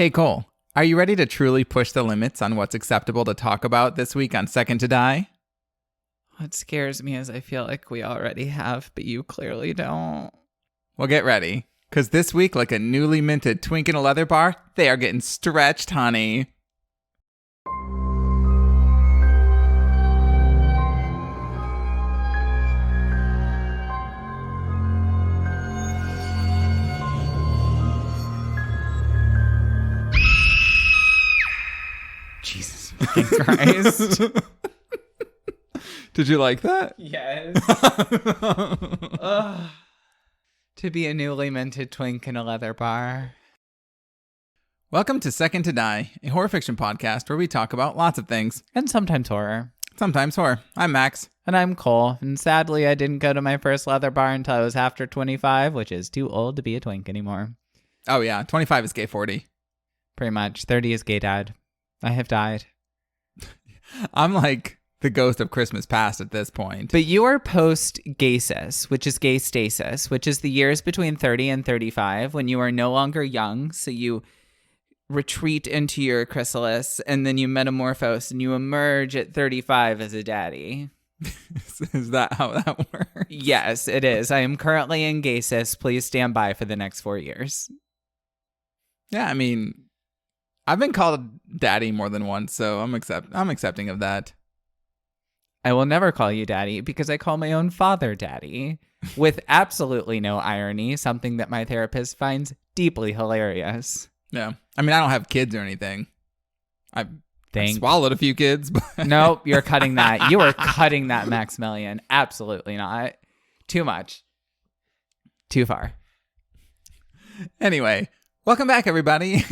Hey Cole, are you ready to truly push the limits on what's acceptable to talk about this week on Second to Die? What scares me is I feel like we already have, but you clearly don't. Well, get ready, because this week, like a newly minted twink in a leather bar, they are getting stretched, honey. Jesus fucking Christ. Did you like that? Yes. Ugh. To be a newly minted twink in a leather bar. Welcome to Second to Die, a horror fiction podcast where we talk about lots of things. And sometimes horror. Sometimes horror. I'm Max. And I'm Cole. And sadly, I didn't go to my first leather bar until I was after 25, which is too old to be a twink anymore. Oh yeah, 25 is gay 40. Pretty much. 30 is gay dad. I have died. I'm like the ghost of Christmas past at this point. But you are post-gaysis, which is gay stasis, which is the years between 30 and 35 when you are no longer young. So you retreat into your chrysalis and then you metamorphose and you emerge at 35 as a daddy. Is that how that works? Yes, it is. I am currently in gaysis. Please stand by for the next 4 years. Yeah, I mean, I've been called daddy more than once, so I'm accepting of that. I will never call you daddy because I call my own father daddy with absolutely no irony, something that my therapist finds deeply hilarious. Yeah. I mean, I don't have kids or anything. I've Thank swallowed a few kids. But Nope, you're cutting that. You are cutting that, Maximilian. Absolutely not. Too much. Too far. Anyway, welcome back, everybody.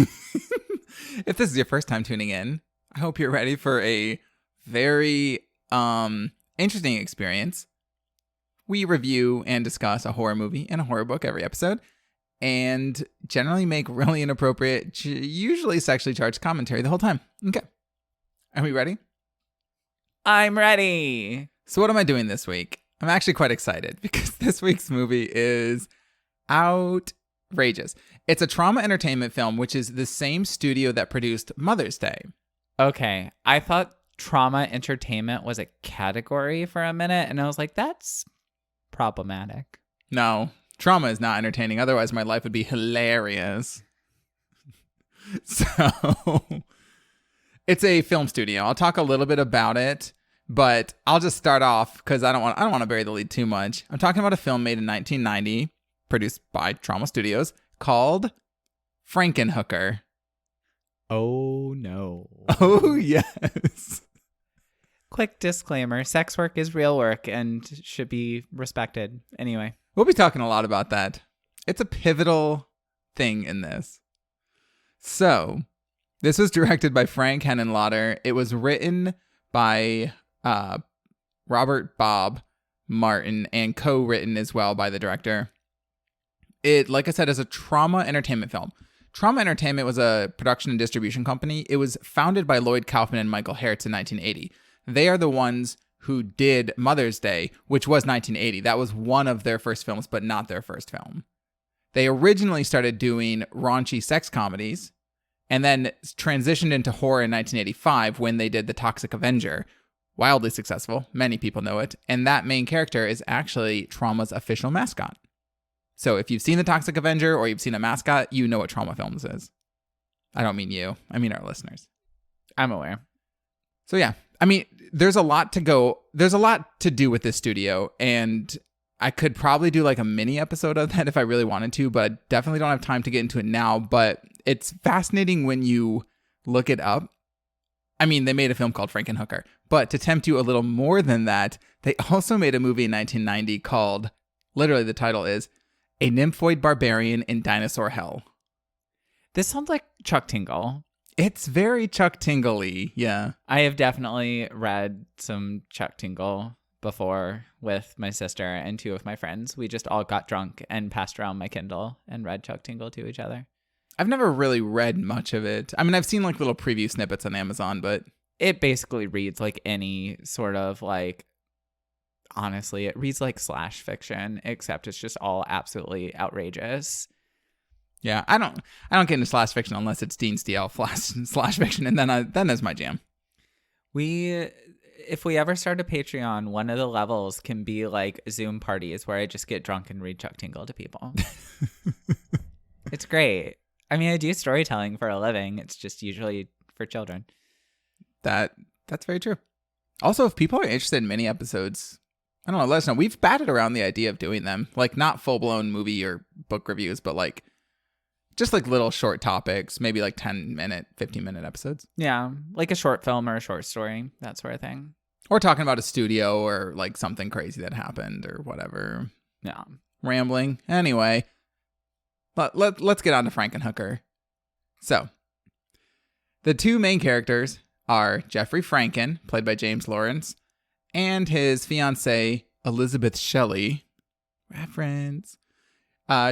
If this is your first time tuning in, I hope you're ready for a very interesting experience. We review and discuss a horror movie and a horror book every episode, and generally make really inappropriate, usually sexually charged commentary the whole time. Okay. Are we ready? I'm ready. So what am I doing this week? I'm actually quite excited because this week's movie is outrageous. It's a trauma entertainment film, which is the same studio that produced Mother's Day. Okay, I thought trauma entertainment was a category for a minute, and I was like, that's problematic. No, trauma is not entertaining. Otherwise, my life would be hilarious. So, it's a film studio. I'll talk a little bit about it, but I'll just start off because I don't want to bury the lead too much. I'm talking about a film made in 1990, produced by Trauma Studios, called Frankenhooker. Oh, no. Oh, yes. Quick disclaimer, sex work is real work and should be respected. Anyway. We'll be talking a lot about that. It's a pivotal thing in this. So, this was directed by Frank Henenlotter. It was written by Robert Bob Martin and co-written as well by the director. It, like I said, is a trauma entertainment film. Trauma Entertainment was a production and distribution company. It was founded by Lloyd Kaufman and Michael Hertz in 1980. They are the ones who did Mother's Day, which was 1980. That was one of their first films, but not their first film. They originally started doing raunchy sex comedies and then transitioned into horror in 1985 when they did The Toxic Avenger. Wildly successful. Many people know it. And that main character is actually Trauma's official mascot. So if you've seen The Toxic Avenger or you've seen a mascot, you know what Trauma Films is. I don't mean you. I mean our listeners. I'm aware. So yeah, I mean, there's a lot to do with this studio, and I could probably do like a mini episode of that if I really wanted to, but I definitely don't have time to get into it now. But it's fascinating when you look it up. I mean, they made a film called Frankenhooker, but to tempt you a little more than that, they also made a movie in 1990 called, literally the title is, A Nymphoid Barbarian in Dinosaur Hell. This sounds like Chuck Tingle. It's very Chuck Tingle-y, yeah. I have definitely read some Chuck Tingle before with my sister and two of my friends. We just all got drunk and passed around my Kindle and read Chuck Tingle to each other. I've never really read much of it. I mean, I've seen like little preview snippets on Amazon, but it basically reads like any sort of like, honestly, it reads like slash fiction, except it's just all absolutely outrageous. Yeah, I don't get into slash fiction unless it's Dean Steele slash fiction, and then that's my jam. If we ever start a Patreon, one of the levels can be like Zoom parties where I just get drunk and read Chuck Tingle to people. It's great. I mean, I do storytelling for a living. It's just usually for children. That's very true. Also, if people are interested in mini episodes, I don't know, let us know. We've batted around the idea of doing them, like not full-blown movie or book reviews, but like just like little short topics, maybe like 10-minute, 15-minute episodes. Yeah, like a short film or a short story, that sort of thing. Or talking about a studio or like something crazy that happened or whatever. Yeah. Rambling. Anyway, let's get on to Frankenhooker. So, the two main characters are Jeffrey Franken, played by James Lawrence, and his fiancée, Elizabeth Shelley. Reference.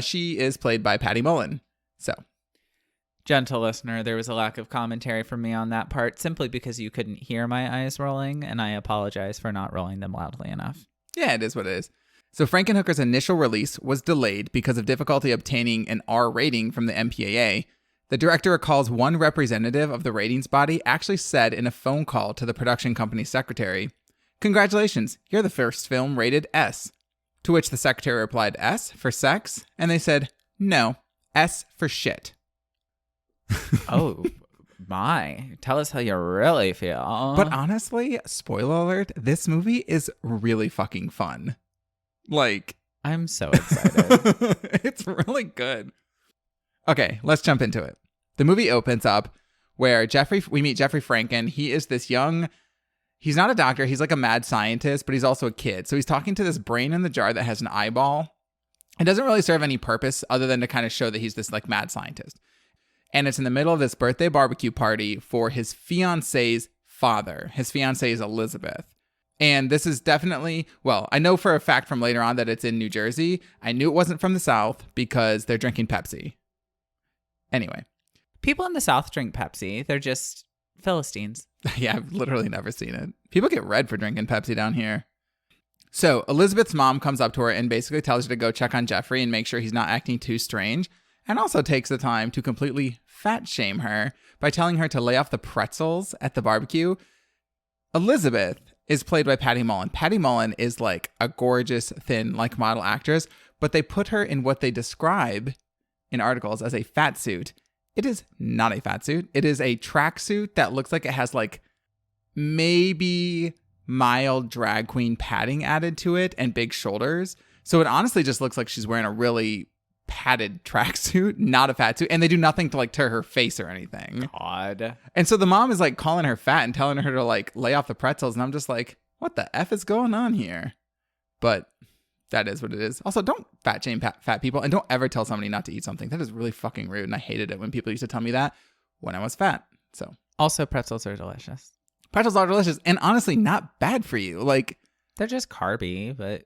She is played by Patty Mullen. So, gentle listener, there was a lack of commentary from me on that part simply because you couldn't hear my eyes rolling, and I apologize for not rolling them loudly enough. Yeah, it is what it is. So Frankenhooker's initial release was delayed because of difficulty obtaining an R rating from the MPAA. The director recalls one representative of the ratings body actually said in a phone call to the production company's secretary, "Congratulations, you're the first film rated S." To which the secretary replied, "S for sex?" And they said, "No, S for shit." Oh, my. Tell us how you really feel. But honestly, spoiler alert, this movie is really fucking fun. Like, I'm so excited. It's really good. Okay, let's jump into it. The movie opens up where we meet Jeffrey Franken. He is this young, he's not a doctor, he's like a mad scientist, but he's also a kid. So he's talking to this brain in the jar that has an eyeball. It doesn't really serve any purpose other than to kind of show that he's this like mad scientist. And it's in the middle of this birthday barbecue party for his fiance's father. His fiancée is Elizabeth. And this is definitely, well, I know for a fact from later on that it's in New Jersey. I knew it wasn't from the South because they're drinking Pepsi. Anyway. People in the South drink Pepsi. They're just Philistines. Yeah, I've literally never seen it. People get red for drinking Pepsi down here. So Elizabeth's mom comes up to her and basically tells her to go check on Jeffrey and make sure he's not acting too strange. And also takes the time to completely fat shame her by telling her to lay off the pretzels at the barbecue. Elizabeth is played by Patty Mullen. Patty Mullen is like a gorgeous, thin, like model actress, but they put her in what they describe in articles as a fat suit. It is not a fat suit. It is a tracksuit that looks like it has like maybe mild drag queen padding added to it and big shoulders. So it honestly just looks like she's wearing a really padded tracksuit, not a fat suit, and they do nothing to like tear her face or anything. God. And so the mom is like calling her fat and telling her to like lay off the pretzels, and I'm just like, what the F is going on here? But that is what it is. Also, don't fat shame fat people, and don't ever tell somebody not to eat something. That is really fucking rude, and I hated it when people used to tell me that when I was fat. So also, pretzels are delicious. Pretzels are delicious and honestly not bad for you. Like, they're just carby, but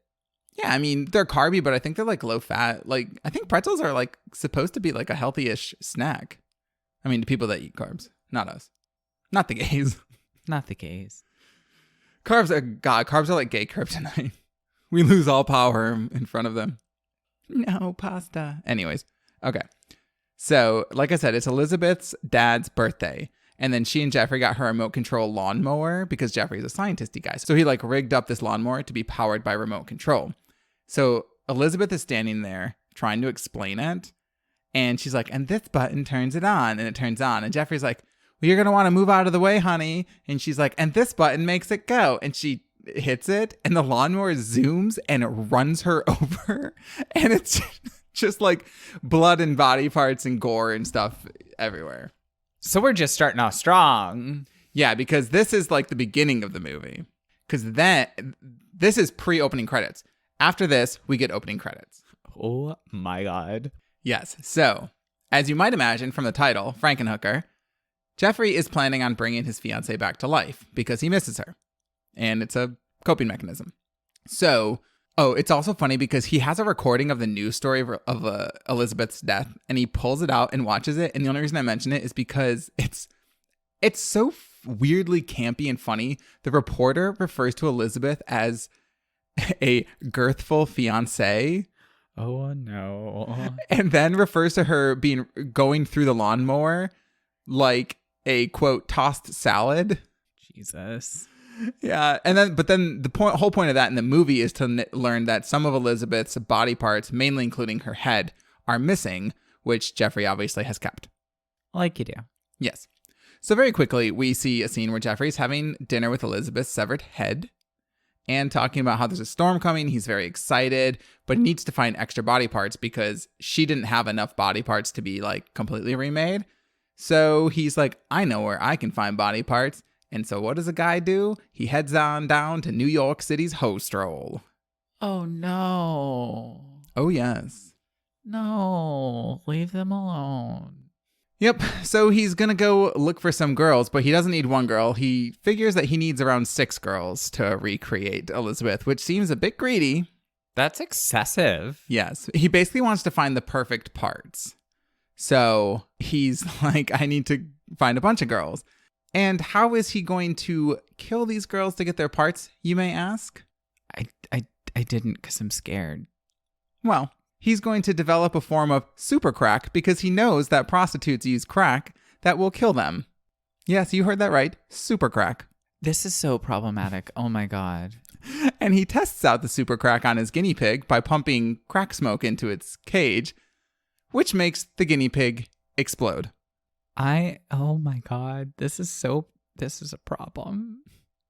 yeah, I mean, they're carby, but I think they're like low fat. Like, I think pretzels are like supposed to be like a healthy-ish snack. I mean, to people that eat carbs, not us. Not the gays. Not the gays. Carbs are like gay kryptonite. We lose all power in front of them. No pasta. Anyways, okay. So, like I said, it's Elizabeth's dad's birthday. And then she and Jeffrey got her remote control lawnmower because Jeffrey's a scientisty guy. So he like rigged up this lawnmower to be powered by remote control. So Elizabeth is standing there trying to explain it. And she's like, and this button turns it on, and it turns on. And Jeffrey's like, well, you're going to want to move out of the way, honey. And she's like, and this button makes it go. And she hits it, and the lawnmower zooms and it runs her over. And it's just like blood and body parts and gore and stuff everywhere. So we're just starting off strong. Yeah, because this is like the beginning of the movie. Because then this is pre-opening credits. After this, we get opening credits. Oh my God. Yes. So, as you might imagine from the title, Frankenhooker, Jeffrey is planning on bringing his fiancée back to life because he misses her. And it's a coping mechanism. So, it's also funny because he has a recording of the news story of Elizabeth's death, and he pulls it out and watches it. And the only reason I mention it is because it's so weirdly campy and funny. The reporter refers to Elizabeth as a girthful fiancée. Oh, no. And then refers to her going through the lawnmower like a, quote, tossed salad. Jesus. Yeah. But then the whole point of that in the movie is to learn that some of Elizabeth's body parts, mainly including her head, are missing, which Jeffrey obviously has kept. Like you do. Yes. So very quickly, we see a scene where Jeffrey's having dinner with Elizabeth's severed head and talking about how there's a storm coming. He's very excited, but he needs to find extra body parts because she didn't have enough body parts to be like completely remade. So he's like, I know where I can find body parts. And so what does a guy do? He heads on down to New York City's Hoe Stroll. Oh, no. Oh, yes. No. Leave them alone. Yep. So he's going to go look for some girls, but he doesn't need one girl. He figures that he needs around 6 girls to recreate Elizabeth, which seems a bit greedy. That's excessive. Yes. He basically wants to find the perfect parts. So he's like, I need to find a bunch of girls. And how is he going to kill these girls to get their parts, you may ask? I didn't because I'm scared. Well, he's going to develop a form of super crack because he knows that prostitutes use crack that will kill them. Yes, you heard that right. Super crack. This is so problematic. Oh my God. And he tests out the super crack on his guinea pig by pumping crack smoke into its cage, which makes the guinea pig explode. Oh my God. This is a problem.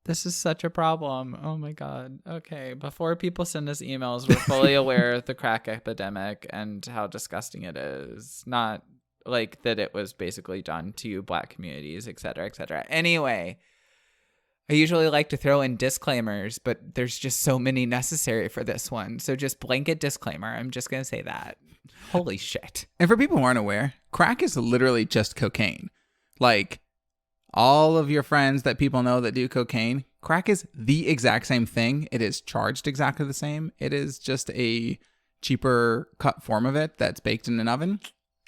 This is such a problem. Oh my God. Okay. Before people send us emails, we're fully aware of the crack epidemic and how disgusting it is. Not like that it was basically done to Black communities, et cetera, et cetera. Anyway, I usually like to throw in disclaimers, but there's just so many necessary for this one. So just blanket disclaimer. I'm just going to say that. Holy shit. And for people who aren't aware, crack is literally just cocaine. Like, all of your friends that people know that do cocaine, crack is the exact same thing. It is charged exactly the same. It is just a cheaper cut form of it that's baked in an oven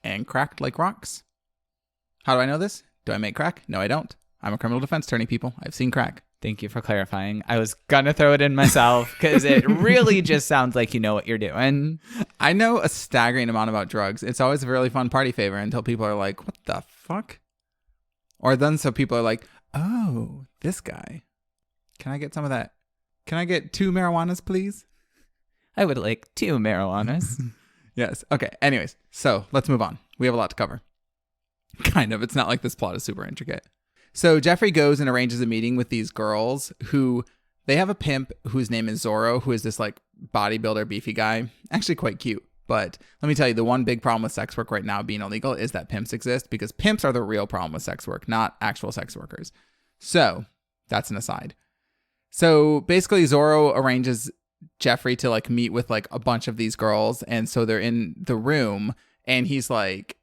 and cracked like rocks. How do I know this? Do I make crack? No, I don't. I'm a criminal defense attorney, people. I've seen crack. Thank you for clarifying. I was going to throw it in myself because it really just sounds like you know what you're doing. I know a staggering amount about drugs. It's always a really fun party favor until people are like, what the fuck? Or then so people are like, oh, this guy. Can I get some of that? Can I get 2 marijuanas, please? I would like 2 marijuanas. Yes. Okay. Anyways, so let's move on. We have a lot to cover. Kind of. It's not like this plot is super intricate. So Jeffrey goes and arranges a meeting with these girls who, they have a pimp whose name is Zorro, who is this like bodybuilder, beefy guy. Actually quite cute. But let me tell you, the one big problem with sex work right now being illegal is that pimps exist, because pimps are the real problem with sex work, not actual sex workers. So that's an aside. So basically Zorro arranges Jeffrey to like meet with like a bunch of these girls. And so they're in the room and he's like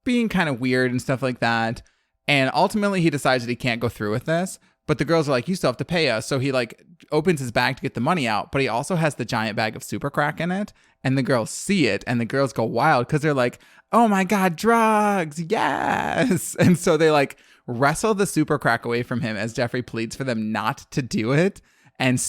being kind of weird and stuff like that. And ultimately he decides that he can't go through with this. But the girls are like, you still have to pay us. So he like opens his bag to get the money out, but he also has the giant bag of super crack in it. And the girls see it and the girls go wild because they're like, oh my God, drugs. Yes. And so they like wrestle the super crack away from him as Jeffrey pleads for them not to do it. And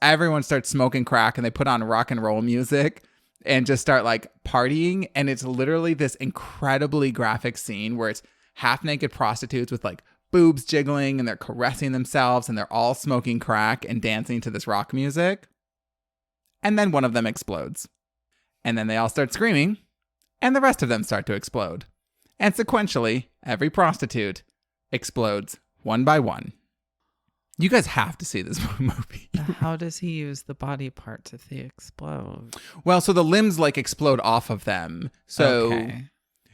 everyone starts smoking crack and they put on rock and roll music and just start like partying. And it's literally this incredibly graphic scene where it's half naked prostitutes with like boobs jiggling and they're caressing themselves and they're all smoking crack and dancing to this rock music. And then one of them explodes. And then they all start screaming and the rest of them start to explode. And sequentially, every prostitute explodes one by one. You guys have to see this movie. How does he use the body parts if they explode? Well, so the limbs like explode off of them. So okay.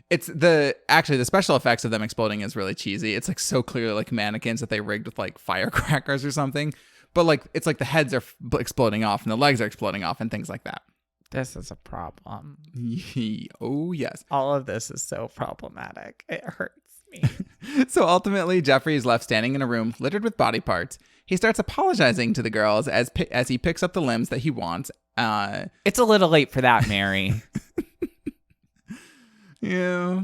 It's the special effects of them exploding is really cheesy. It's like so clearly like mannequins that they rigged with like firecrackers or something. But like it's like the heads are exploding off and the legs are exploding off and things like that. This is a problem. Oh, yes. All of this is so problematic. It hurts me. So ultimately, Jeffrey is left standing in a room littered with body parts. He starts apologizing to the girls as he picks up the limbs that he wants. It's a little late for that, Mary. Yeah.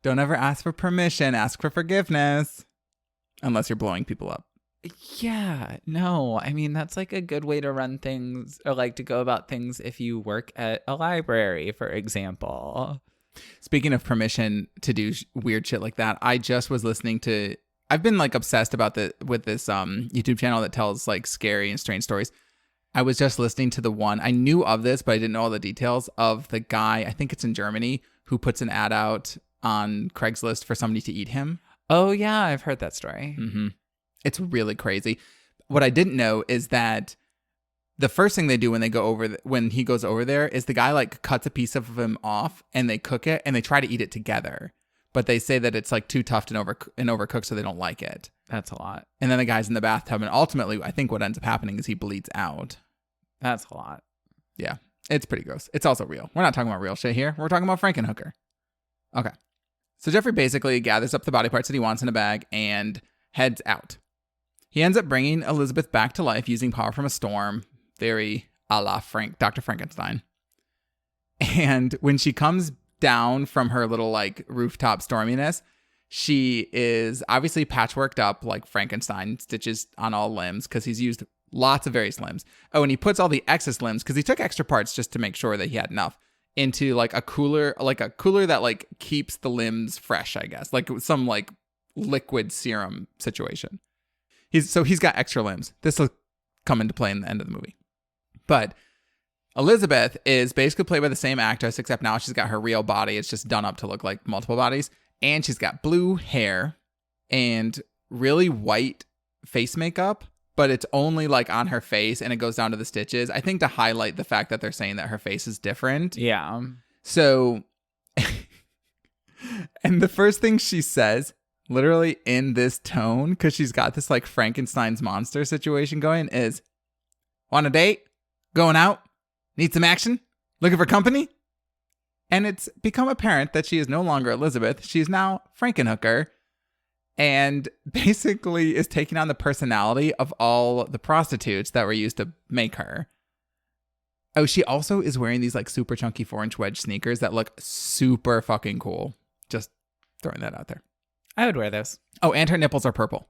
Don't ever ask for permission. Ask for forgiveness. Unless you're blowing people up. Yeah, no, I mean, that's like a good way to run things or like to go about things if you work at a library, for example. Speaking of permission to do weird shit like that, I just was listening to. I've been like obsessed about with this YouTube channel that tells like scary and strange stories. I was just listening to the one. I knew of this, but I didn't know all the details of the guy. I think it's in Germany who puts an ad out on Craigslist for somebody to eat him. Oh yeah, I've heard that story. Mm-hmm. It's really crazy. What I didn't know is that the first thing they do when they go over when he goes over there is the guy like cuts a piece of him off and they cook it and they try to eat it together, but they say that it's like too tough and overcooked, so they don't like it. That's a lot. And then the guy's in the bathtub, and ultimately, I think what ends up happening is he bleeds out. That's a lot. Yeah, it's pretty gross. It's also real. We're not talking about real shit here. We're talking about Frankenhooker. Okay, so Jeffrey basically gathers up the body parts that he wants in a bag and heads out. He ends up bringing Elizabeth back to life using power from a storm, very a la Dr. Frankenstein. And when she comes down from her little like rooftop storminess, she is obviously patchworked up like Frankenstein, stitches on all limbs because he's used lots of various limbs. Oh, and he puts all the excess limbs because he took extra parts just to make sure that he had enough into like a cooler that like keeps the limbs fresh, I guess, like some like liquid serum situation. He's got extra limbs. This will come into play in the end of the movie. But Elizabeth is basically played by the same actress, except now she's got her real body. It's just done up to look like multiple bodies. And she's got blue hair and really white face makeup, but it's only like on her face and it goes down to the stitches. I think to highlight the fact that they're saying that her face is different. Yeah. So, and the first thing she says, literally in this tone, because she's got this like Frankenstein's monster situation going, is, "Want a date? Going out? Need some action? Looking for company?" And it's become apparent that she is no longer Elizabeth. She's now Frankenhooker, and basically is taking on the personality of all the prostitutes that were used to make her. Oh, she also is wearing these like super chunky 4-inch wedge sneakers that look super fucking cool. Just throwing that out there. I would wear those. Oh, and her nipples are purple.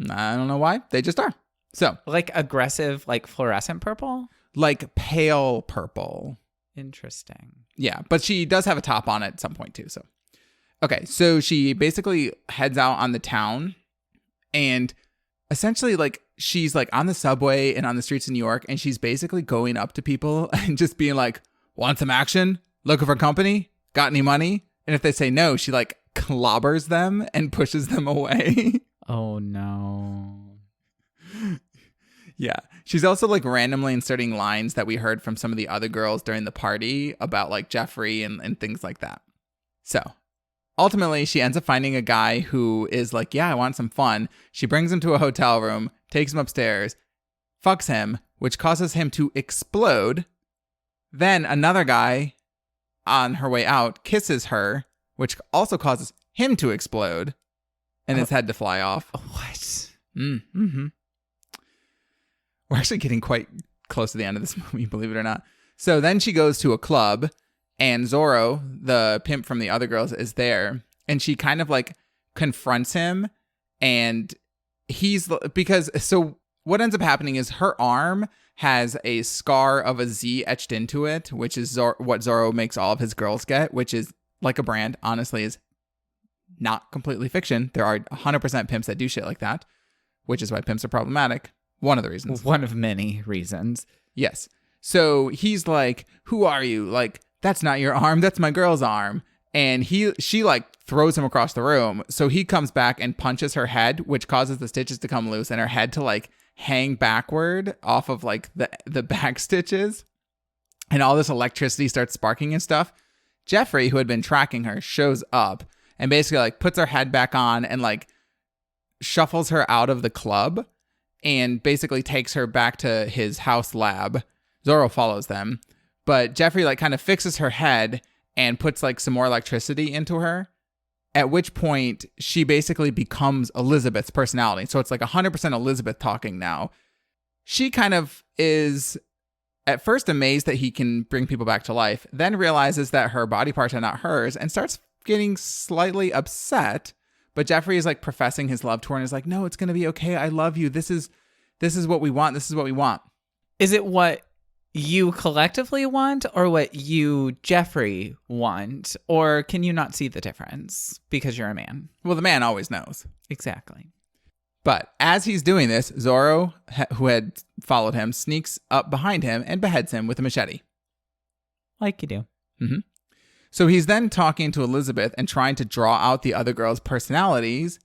I don't know why. They just are. So, like aggressive, like fluorescent purple? Like pale purple. Interesting. Yeah, but she does have a top on at some point too. So, okay. So she basically heads out on the town and essentially like she's like on the subway and on the streets of New York. And she's basically going up to people and just being like, "Want some action? Looking for company? Got any money?" And if they say no, she like clobbers them and pushes them away. Oh no. Yeah. She's also like randomly inserting lines that we heard from some of the other girls during the party about like Jeffrey and things like that. So ultimately she ends up finding a guy who is like, "Yeah, I want some fun." She brings him to a hotel room, takes him upstairs, fucks him, which causes him to explode. Then another guy on her way out kisses her, which also causes him to explode and his head to fly off. What? Mm-hmm. We're actually getting quite close to the end of this movie, believe it or not. So then she goes to a club and Zorro, the pimp from the other girls, is there. And she kind of like confronts him and so what ends up happening is her arm has a scar of a Z etched into it, which is what Zorro makes all of his girls get, which is like a brand, honestly, is not completely fiction. There are 100% pimps that do shit like that, which is why pimps are problematic. One of the reasons. One of many reasons. Yes. So he's like, "Who are you? Like, that's not your arm. That's my girl's arm." And she like throws him across the room. So he comes back and punches her head, which causes the stitches to come loose and her head to like hang backward off of like the back stitches. And all this electricity starts sparking and stuff. Jeffrey, who had been tracking her, shows up and basically like puts her head back on and like shuffles her out of the club and basically takes her back to his house lab. Zorro follows them, but Jeffrey like kind of fixes her head and puts like some more electricity into her, at which point she basically becomes Elizabeth's personality. So it's like 100% Elizabeth talking now. She kind of is at first amazed that he can bring people back to life, then realizes that her body parts are not hers and starts getting slightly upset, But Jeffrey is like professing his love to her and is like, no, it's going to be okay. I love you. This is what we want. This is what we want. Is it what you collectively want or what you, Jeffrey, want? Or can you not see the difference because you're a man? Well, the man always knows. Exactly. But as he's doing this, Zorro, who had followed him, sneaks up behind him and beheads him with a machete. Like you do. Mm-hmm. So he's then talking to Elizabeth and trying to draw out the other girls' personalities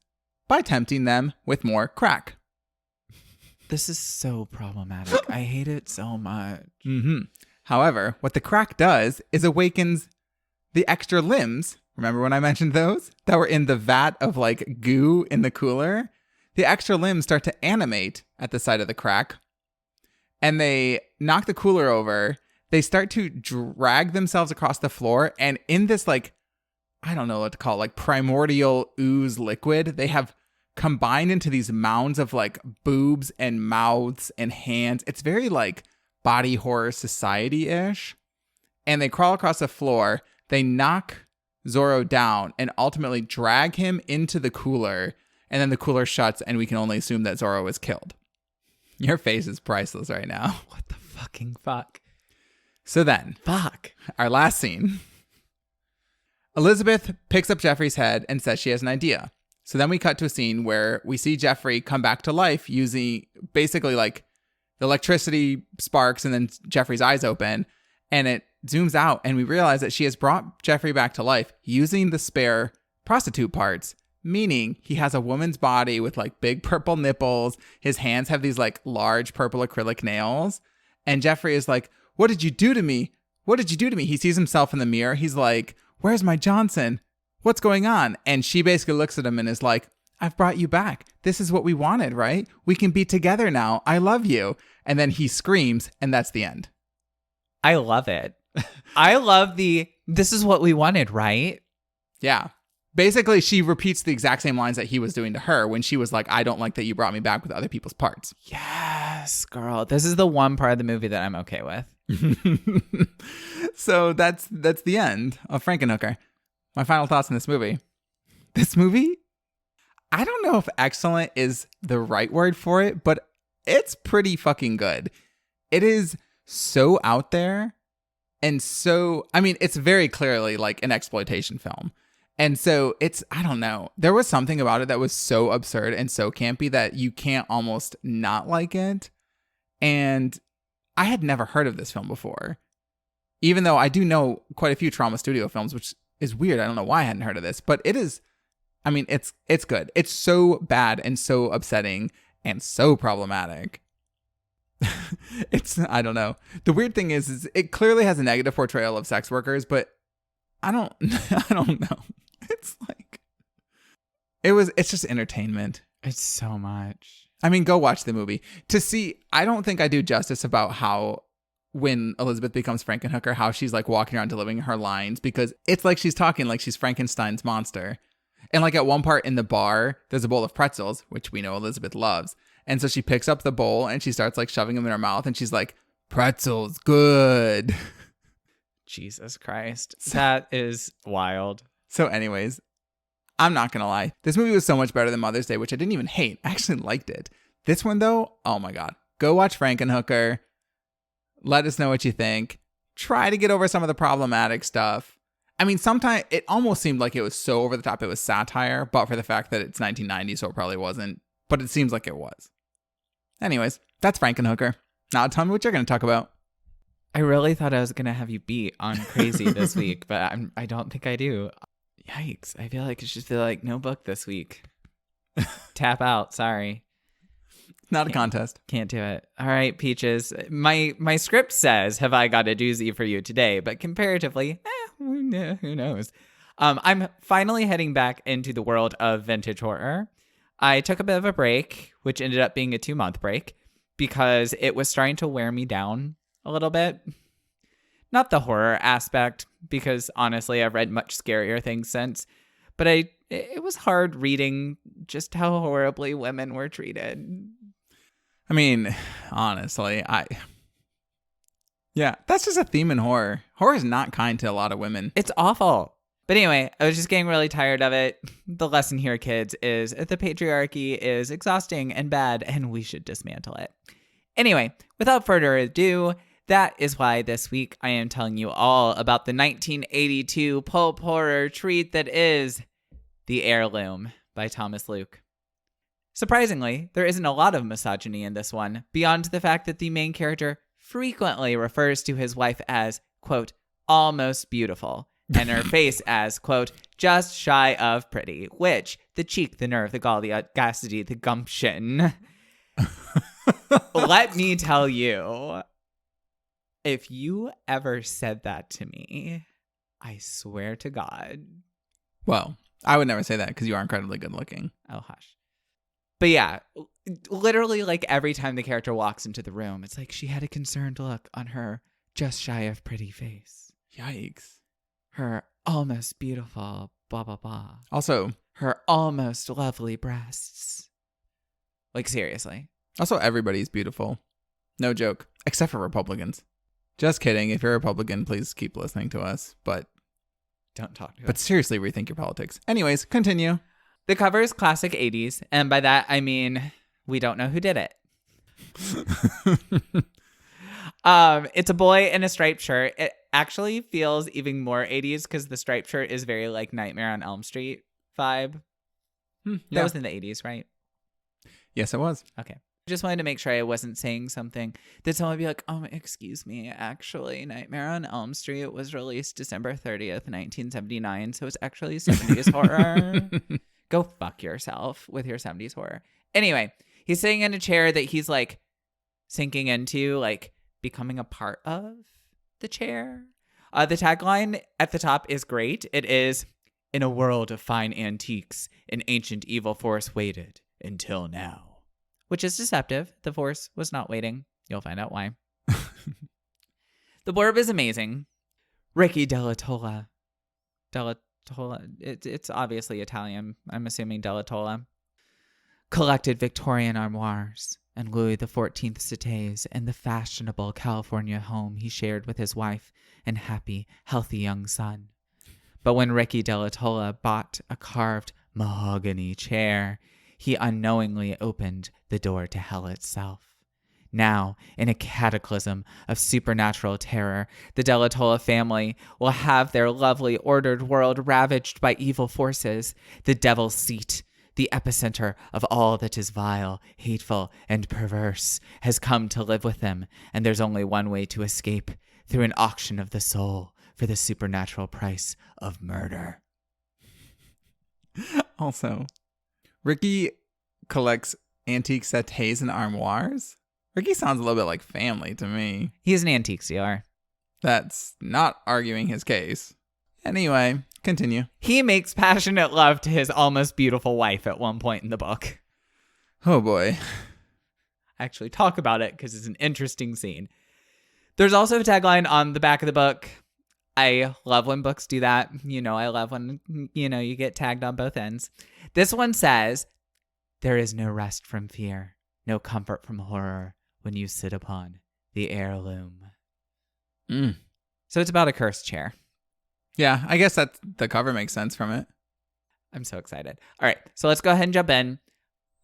by tempting them with more crack. This is so problematic. I hate it so much. Mm-hmm. However, what the crack does is awakens the extra limbs. Remember when I mentioned those? That were in the vat of like goo in the cooler? The extra limbs start to animate at the side of the crack. And they knock the cooler over. They start to drag themselves across the floor. And in this like, I don't know what to call it, like primordial ooze liquid, they have combined into these mounds of like boobs and mouths and hands. It's very like body horror society-ish. And they crawl across the floor. They knock Zorro down and ultimately drag him into the cooler. And then the cooler shuts and we can only assume that Zorro is killed. Your face is priceless right now. What the fucking fuck? So then, our last scene. Elizabeth picks up Jeffrey's head and says she has an idea. So then we cut to a scene where we see Jeffrey come back to life using basically like the electricity sparks and then Jeffrey's eyes open and it zooms out and we realize that she has brought Jeffrey back to life using the spare prostitute parts, meaning he has a woman's body with like big purple nipples. His hands have these like large purple acrylic nails. And Jeffrey is like, what did you do to me? What did you do to me? He sees himself in the mirror. He's like, where's my Johnson? What's going on? And she basically looks at him and is like, I've brought you back. This is what we wanted, right? We can be together now. I love you. And then he screams, and that's the end. I love it. I love this is what we wanted, right? Yeah. Basically, she repeats the exact same lines that he was doing to her when she was like, I don't like that you brought me back with other people's parts. Yes, girl. This is the one part of the movie that I'm okay with. So that's the end of Frankenhooker. My final thoughts on this movie. This movie, I don't know if excellent is the right word for it, but it's pretty fucking good. It is so out there and so, I mean, it's very clearly like an exploitation film. And so I don't know. There was something about it that was so absurd and so campy that you can't almost not like it. And I had never heard of this film before, even though I do know quite a few Trauma Studio films, which is weird. I don't know why I hadn't heard of this, but it is, I mean, it's good. It's so bad and so upsetting and so problematic. I don't know. The weird thing is it clearly has a negative portrayal of sex workers, but I don't know. It's like, it's just entertainment. It's so much. I mean, go watch the movie to see. I don't think I do justice about how when Elizabeth becomes Frankenhooker, how she's like walking around delivering her lines, because it's like she's talking like she's Frankenstein's monster. And like at one part in the bar, there's a bowl of pretzels, which we know Elizabeth loves. And so she picks up the bowl and she starts like shoving them in her mouth and she's like, pretzels, good. Jesus Christ. That is wild. So anyways, I'm not going to lie. This movie was so much better than Mother's Day, which I didn't even hate. I actually liked it. This one though, oh my God. Go watch Frankenhooker. Let us know what you think. Try to get over some of the problematic stuff. I mean, sometimes it almost seemed like it was so over the top it was satire, but for the fact that it's 1990, so it probably wasn't. But it seems like it was. Anyways, that's Frankenhooker. Now tell me what you're going to talk about. I really thought I was going to have you beat on crazy this week, but I don't think I do. Yikes. I feel like it should feel like no book this week. Tap out. Sorry. Not a contest. Can't do it. All right, Peaches. My script says, have I got a doozy for you today? But comparatively, who knows? I'm finally heading back into the world of vintage horror. I took a bit of a break, which ended up being a 2-month break, because it was starting to wear me down a little bit. Not the horror aspect, because honestly, I've read much scarier things since. But it was hard reading just how horribly women were treated. I mean, honestly, yeah, that's just a theme in horror. Horror is not kind to a lot of women. It's awful. But anyway, I was just getting really tired of it. The lesson here, kids, is the patriarchy is exhausting and bad, and we should dismantle it. Anyway, without further ado, that is why this week I am telling you all about the 1982 pulp horror treat that is The Heirloom by Thomas Luke. Surprisingly, there isn't a lot of misogyny in this one, beyond the fact that the main character frequently refers to his wife as, quote, almost beautiful, and her face as, quote, just shy of pretty, which, the cheek, the nerve, the gall, the audacity, the gumption. Let me tell you, if you ever said that to me, I swear to God. Well, I would never say that because you are incredibly good looking. Oh, hush. But yeah, literally like every time the character walks into the room, it's like she had a concerned look on her just shy of pretty face. Yikes. Her almost beautiful blah, blah, blah. Also, her almost lovely breasts. Like, seriously. Also, everybody's beautiful. No joke. Except for Republicans. Just kidding. If you're a Republican, please keep listening to us. But don't talk to us. But seriously, rethink your politics. Anyways, continue. The cover is classic 80s. And by that, I mean, we don't know who did it. It's a boy in a striped shirt. It actually feels even more 80s because the striped shirt is very like Nightmare on Elm Street vibe. Yeah. That was in the 80s, right? Yes, it was. Okay. Just wanted to make sure I wasn't saying something that someone would be like, excuse me, actually, Nightmare on Elm Street was released December 30th, 1979, so it's actually 70s horror. Go fuck yourself with your 70s horror. Anyway, he's sitting in a chair that he's like sinking into, like becoming a part of the chair. The tagline at the top is great. It is, in a world of fine antiques, an ancient evil force waited until now. Which is deceptive. The Force was not waiting. You'll find out why. The blurb is amazing. Ricky Della Tolla. It's obviously Italian. I'm assuming Della Tolla. Collected Victorian armoires and Louis XIV settees in the fashionable California home he shared with his wife and happy, healthy young son. But when Ricky Della Tolla bought a carved mahogany chair, he unknowingly opened the door to hell itself. Now, in a cataclysm of supernatural terror, the Della Tolla family will have their lovely ordered world ravaged by evil forces. The devil's seat, the epicenter of all that is vile, hateful, and perverse, has come to live with them, and there's only one way to escape, through an auction of the soul for the supernatural price of murder. Also, Ricky collects antique settees and armoires. Ricky sounds a little bit like family to me. He's an antique dealer. That's not arguing his case. Anyway, continue. He makes passionate love to his almost beautiful wife at one point in the book. Oh boy. Actually talk about it because it's an interesting scene. There's also a tagline on the back of the book. I love when books do that. I love when, you get tagged on both ends. This one says, there is no rest from fear, no comfort from horror when you sit upon the heirloom. So it's about a cursed chair. Yeah, I guess that the cover makes sense from it. I'm so excited. All right, so let's go ahead and jump in.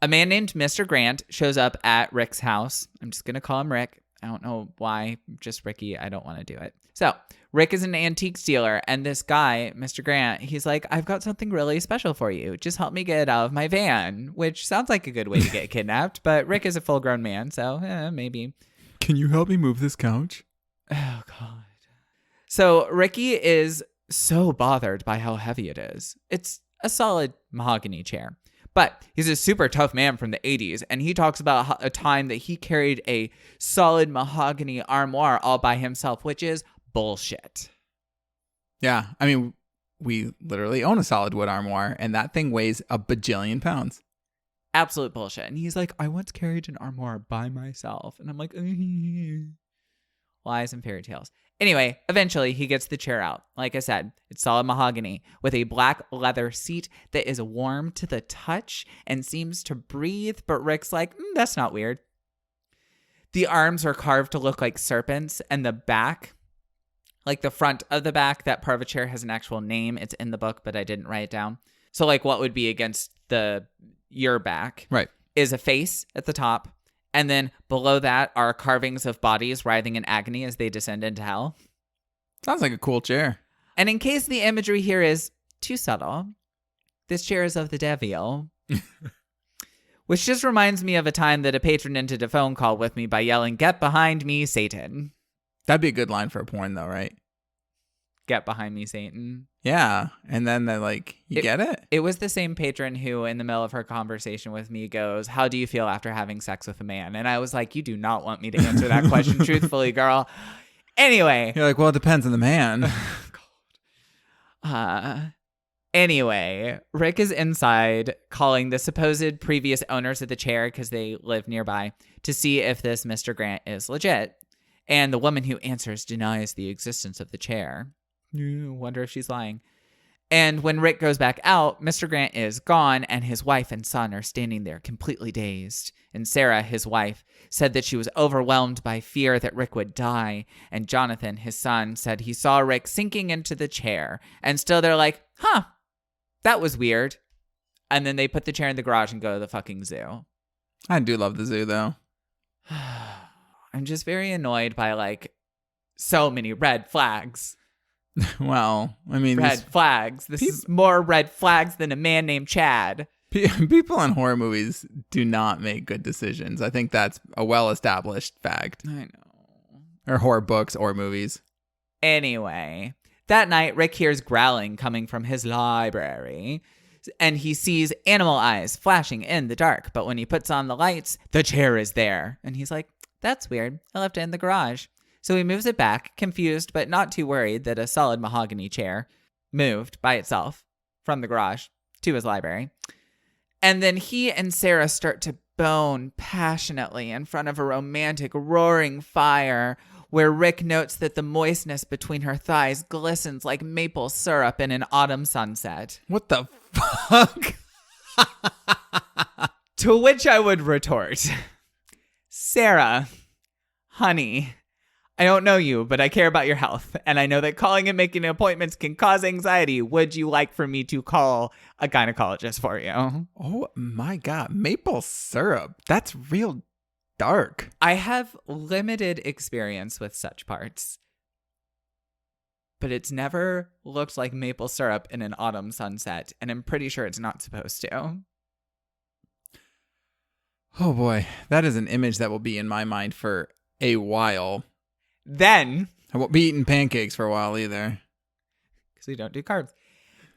A man named Mr. Grant shows up at Rick's house. I'm just going to call him Rick. I don't know why, just Ricky. I don't want to do it. So Rick is an antique dealer, and this guy, Mr. Grant, he's like, I've got something really special for you. Just help me get it out of my van, which sounds like a good way to get kidnapped, but Rick is a full-grown man, so maybe. Can you help me move this couch? Oh, God. So Ricky is so bothered by how heavy it is. It's a solid mahogany chair. But he's a super tough man from the 80s, and he talks about a time that he carried a solid mahogany armoire all by himself, which is bullshit. Yeah, I mean, we literally own a solid wood armoire, and that thing weighs a bajillion pounds. Absolute bullshit. And he's like, I once carried an armoire by myself. And I'm like, lies and fairy tales. Anyway, eventually he gets the chair out. Like I said, it's solid mahogany with a black leather seat that is warm to the touch and seems to breathe. But Rick's like, that's not weird. The arms are carved to look like serpents, and the back Like the front of the back, that part of a chair has an actual name. It's in the book, but I didn't write it down. So like what would be against your back Right. is a face at the top. And then below that are carvings of bodies writhing in agony as they descend into hell. Sounds like a cool chair. And in case the imagery here is too subtle, this chair is of the devil. Which just reminds me of a time that a patron ended a phone call with me by yelling, "Get behind me, Satan." That'd be a good line for a porn, though, right? Get behind me, Satan. Yeah. And then they're like, you get it? It was the same patron who, in the middle of her conversation with me, goes, "How do you feel after having sex with a man?" And I was like, you do not want me to answer that question truthfully, girl. Anyway. You're like, well, it depends on the man. Anyway, Rick is inside calling the supposed previous owners of the chair, because they live nearby, to see if this Mr. Grant is legit. And the woman who answers denies the existence of the chair. Wonder if she's lying. And when Rick goes back out, Mr. Grant is gone, and his wife and son are standing there completely dazed. And Sarah, his wife, said that she was overwhelmed by fear that Rick would die. And Jonathan, his son, said he saw Rick sinking into the chair. And still they're like, huh, that was weird. And then they put the chair in the garage and go to the fucking zoo. I do love the zoo, though. I'm just very annoyed by, like, so many red flags. Well, I mean... Red flags. This is more red flags than a man named Chad. People in horror movies do not make good decisions. I think that's a well-established fact. I know. Or horror books or movies. Anyway, that night, Rick hears growling coming from his library. And he sees animal eyes flashing in the dark. But when he puts on the lights, the chair is there. And he's like, that's weird. I left it in the garage. So he moves it back, confused but not too worried that a solid mahogany chair moved by itself from the garage to his library. And then he and Sarah start to bone passionately in front of a romantic roaring fire, where Rick notes that the moistness between her thighs glistens like maple syrup in an autumn sunset. What the fuck? To which I would retort, Sarah, honey, I don't know you, but I care about your health. And I know that calling and making appointments can cause anxiety. Would you like for me to call a gynecologist for you? Oh my God. Maple syrup. That's real dark. I have limited experience with such parts, but it's never looked like maple syrup in an autumn sunset. And I'm pretty sure it's not supposed to. Oh boy. That is an image that will be in my mind for a while. Then, I won't be eating pancakes for a while either. because we don't do carbs.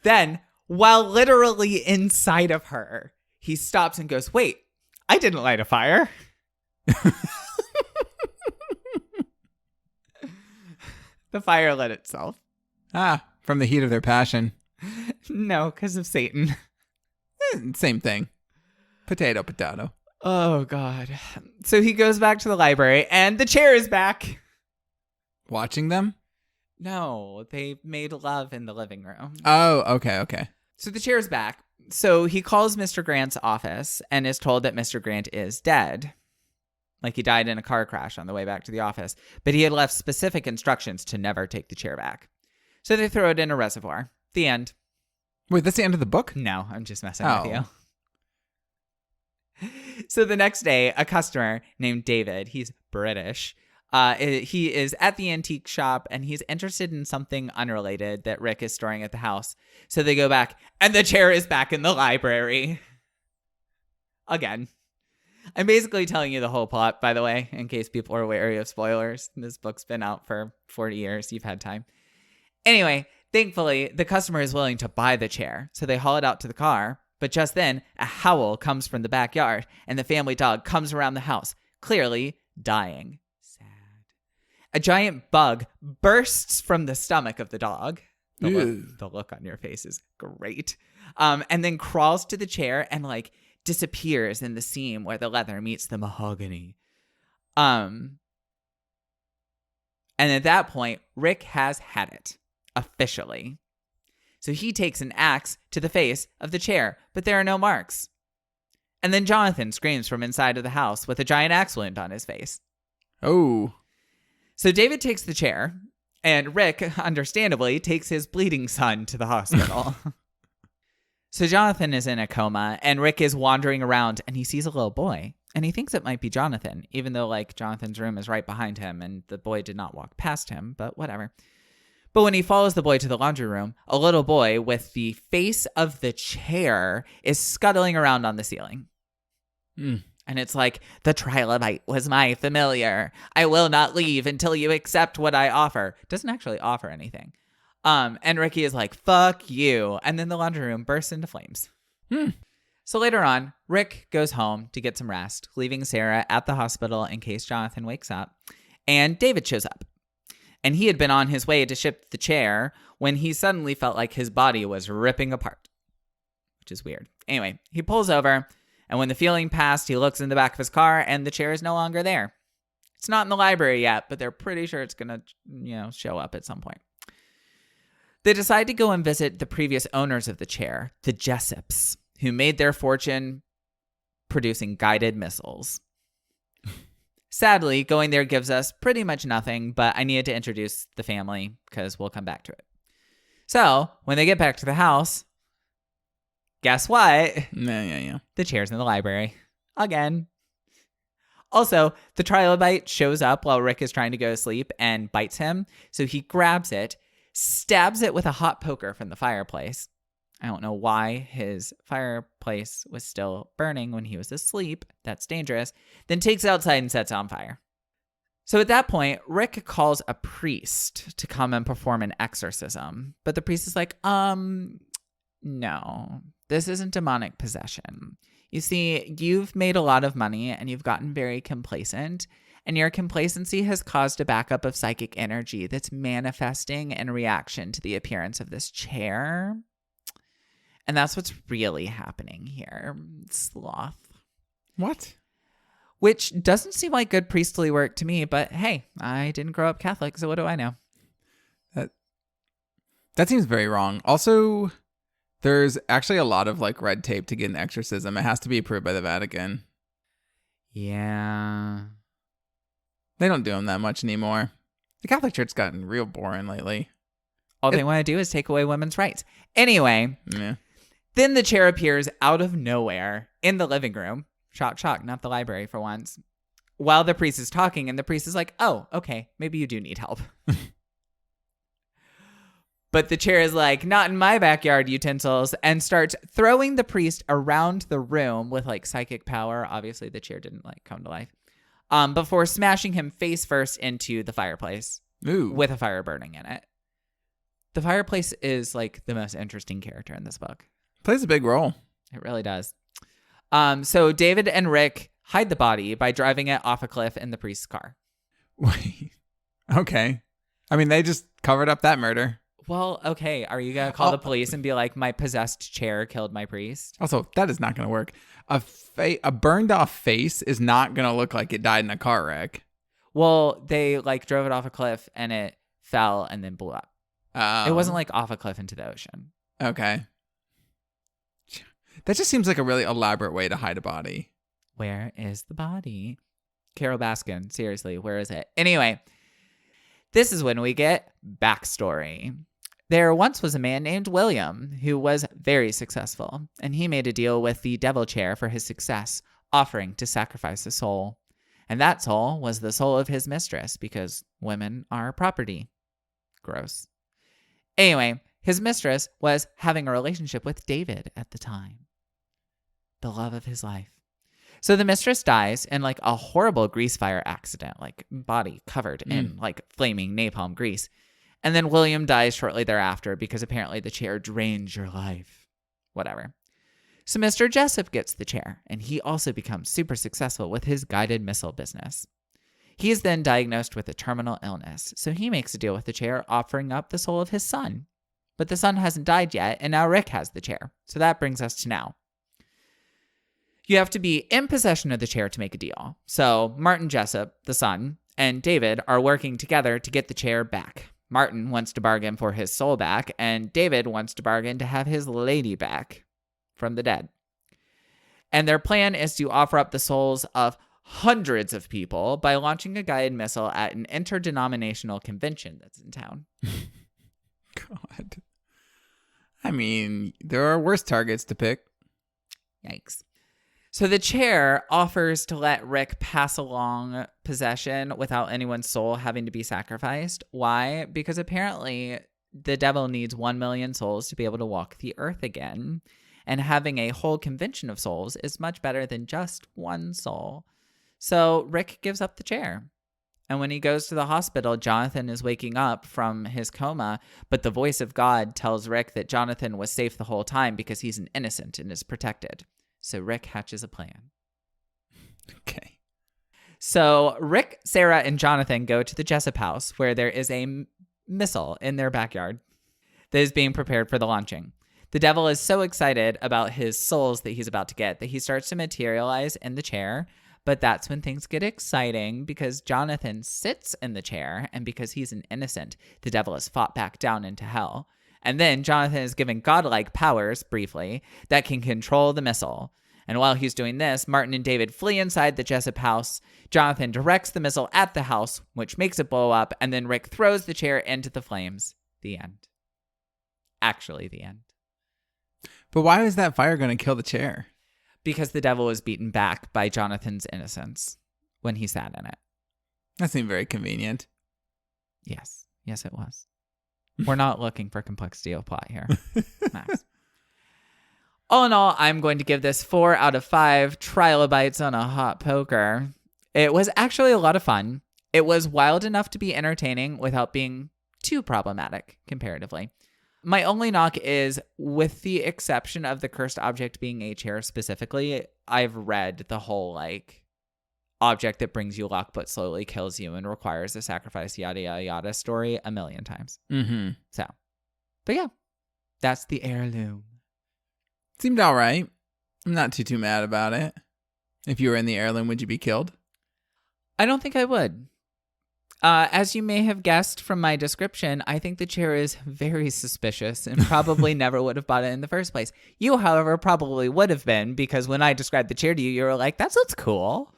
Then, while literally inside of her, he stops and goes, wait, I didn't light a fire. The fire lit itself. From the heat of their passion. No, because of Satan. Same thing. Potato. Oh, God. So he goes back to the library, and the chair is back. Watching them? No, they made love in the living room. Oh, okay. So the chair's back. So he calls Mr. Grant's office and is told that Mr. Grant is dead. Like he died in a car crash on the way back to the office. But he had left specific instructions to never take the chair back. So they throw it in a reservoir. The end. Wait, that's the end of the book? No, I'm just messing with you. So the next day, a customer named David, he's British, he is at the antique shop and he's interested in something unrelated that Rick is storing at the house. So they go back and the chair is back in the library. Again. I'm basically telling you the whole plot, by the way, in case people are wary of spoilers. This book's been out for 40 years. You've had time. Anyway, thankfully, the customer is willing to buy the chair. So they haul it out to the car. But just then, a howl comes from the backyard and the family dog comes around the house, clearly dying. A giant bug bursts from the stomach of the dog. The look on your face is great. And then crawls to the chair and like disappears in the seam where the leather meets the mahogany. And at that point, Rick has had it. Officially. So he takes an axe to the face of the chair, but there are no marks. And then Jonathan screams from inside of the house with a giant axe wound on his face. Oh. So David takes the chair And Rick, understandably, takes his bleeding son to the hospital. So Jonathan is in a coma, and Rick is wandering around, and he sees a little boy. And he thinks it might be Jonathan, even though, like, Jonathan's room is right behind him, and the boy did not walk past him, but whatever. But when he follows the boy to the laundry room, a little boy with the face of the chair is scuttling around on the ceiling. And it's like, the trilobite was my familiar. I will not leave until you accept what I offer. Doesn't actually offer anything. And Ricky is like, fuck you. And then the laundry room bursts into flames. So later on, Rick goes home to get some rest, leaving Sarah at the hospital in case Jonathan wakes up. And David shows up. And he had been on his way to ship the chair when he suddenly felt like his body was ripping apart, which is weird. Anyway, he pulls over, and when the feeling passed, he looks in the back of his car, and the chair is no longer there. It's not in the library yet, but they're pretty sure it's going to, show up at some point. They decide to go and visit the previous owners of the chair, the Jessups, who made their fortune producing guided missiles. Sadly, going there gives us pretty much nothing, but I needed to introduce the family because we'll come back to it. So, when they get back to the house, guess what? Yeah. The chair's in the library. Again. Also, the trilobite shows up while Rick is trying to go to sleep and bites him. So he grabs it, stabs it with a hot poker from the fireplace. I don't know why his fireplace was still burning when he was asleep. That's dangerous. Then takes it outside and sets it on fire. So at that point, Rick calls a priest to come and perform an exorcism. But the priest is like, no, this isn't demonic possession. You see, you've made a lot of money and you've gotten very complacent. And your complacency has caused a backup of psychic energy that's manifesting in reaction to the appearance of this chair. And that's what's really happening here. Sloth. What? Which doesn't seem like good priestly work to me, but hey, I didn't grow up Catholic, so what do I know? That seems very wrong. Also, there's actually a lot of red tape to get an exorcism. It has to be approved by the Vatican. Yeah. They don't do them that much anymore. The Catholic Church's gotten real boring lately. All they want to do is take away women's rights. Anyway. Yeah. Then the chair appears out of nowhere in the living room. Shock, shock, not the library for once. While the priest is talking, and the priest is like, oh, okay, maybe you do need help. But the chair is like, not in my backyard, utensils, and starts throwing the priest around the room with psychic power. Obviously, the chair didn't come to life. Before smashing him face first into the fireplace. Ooh. With a fire burning in it. The fireplace is the most interesting character in this book. Plays a big role. It really does. So David and Rick hide the body by driving it off a cliff in the priest's car. Wait. Okay. I mean, they just covered up that murder. Well, okay. Are you going to call the police and be like, my possessed chair killed my priest? Also, that is not going to work. A burned off face is not going to look like it died in a car wreck. Well, they drove it off a cliff and it fell and then blew up. It wasn't off a cliff into the ocean. Okay. That just seems like a really elaborate way to hide a body. Where is the body? Carol Baskin, seriously, where is it? Anyway, this is when we get backstory. There once was a man named William who was very successful, and he made a deal with the devil chair for his success, offering to sacrifice a soul. And that soul was the soul of his mistress, because women are property. Gross. Anyway, his mistress was having a relationship with David at the time. The love of his life. So the mistress dies in a horrible grease fire accident, body covered in flaming napalm grease. And then William dies shortly thereafter because apparently the chair drains your life. Whatever. So Mr. Jessup gets the chair, and he also becomes super successful with his guided missile business. He is then diagnosed with a terminal illness, so he makes a deal with the chair, offering up the soul of his son. But the son hasn't died yet, and now Rick has the chair. So that brings us to now. You have to be in possession of the chair to make a deal. So Martin Jessup, the son, and David are working together to get the chair back. Martin wants to bargain for his soul back, and David wants to bargain to have his lady back from the dead. And their plan is to offer up the souls of hundreds of people by launching a guided missile at an interdenominational convention that's in town. God. I mean, there are worse targets to pick. Yikes. So the chair offers to let Rick pass along possession without anyone's soul having to be sacrificed. Why? Because apparently the devil needs 1 million souls to be able to walk the earth again. And having a whole convention of souls is much better than just one soul. So Rick gives up the chair. And when he goes to the hospital, Jonathan is waking up from his coma, but the voice of God tells Rick that Jonathan was safe the whole time because he's an innocent and is protected. So Rick hatches a plan. Okay. So Rick, Sarah, and Jonathan go to the Jessup house where there is a missile in their backyard that is being prepared for the launching. The devil is so excited about his souls that he's about to get that he starts to materialize in the chair. But that's when things get exciting because Jonathan sits in the chair, and because he's an innocent, the devil is fought back down into hell. And then Jonathan is given godlike powers, briefly, that can control the missile. And while he's doing this, Martin and David flee inside the Jessup house. Jonathan directs the missile at the house, which makes it blow up, and then Rick throws the chair into the flames. The end. Actually, the end. But why is that fire going to kill the chair? Because the devil was beaten back by Jonathan's innocence when he sat in it. That seemed very convenient. Yes. Yes, it was. We're not looking for complexity of plot here, Max. All in all, I'm going to give this 4 out of 5 trilobites on a hot poker. It was actually a lot of fun. It was wild enough to be entertaining without being too problematic, comparatively. My only knock is, with the exception of the cursed object being a chair specifically, I've read the whole, object that brings you luck but slowly kills you and requires a sacrifice, yada, yada, yada story a million times. Mm-hmm. So, but yeah, that's the heirloom. Seemed all right. I'm not too mad about it. If you were in the heirloom, would you be killed? I don't think I would. As you may have guessed from my description, I think the chair is very suspicious and probably never would have bought it in the first place. You, however, probably would have been, because when I described the chair to you, you were like, that sounds cool.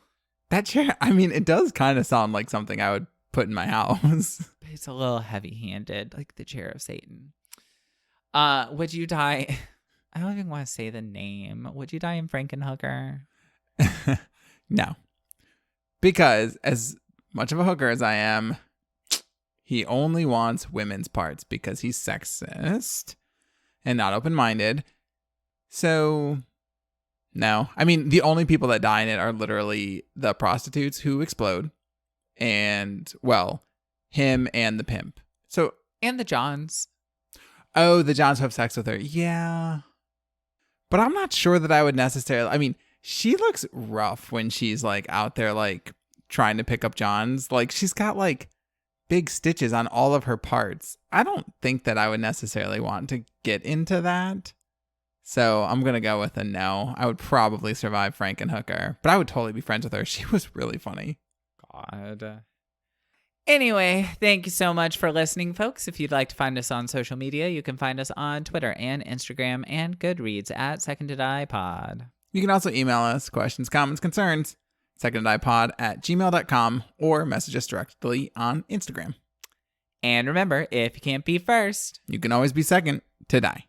That chair, I mean, it does kind of sound like something I would put in my house. It's a little heavy-handed, like the chair of Satan. Would you die... I don't even want to say the name. Would you die in Frankenhooker? No. Because as much of a hooker as I am, he only wants women's parts because he's sexist and not open-minded. So, no. I mean, the only people that die in it are literally the prostitutes who explode. And, well, him and the pimp. So, And the Johns. Oh, the Johns who have sex with her. Yeah. But I'm not sure that I would necessarily... I mean, she looks rough when she's, out there, trying to pick up Johns. She's got, big stitches on all of her parts. I don't think that I would necessarily want to get into that. So I'm going to go with a no. I would probably survive Frankenhooker. But I would totally be friends with her. She was really funny. God. Anyway, thank you so much for listening, folks. If you'd like to find us on social media, you can find us on Twitter and Instagram and Goodreads at Second to Die Pod. You can also email us questions, comments, concerns, secondtodiepod@gmail.com, or message us directly on Instagram. And remember, if you can't be first, you can always be second to die.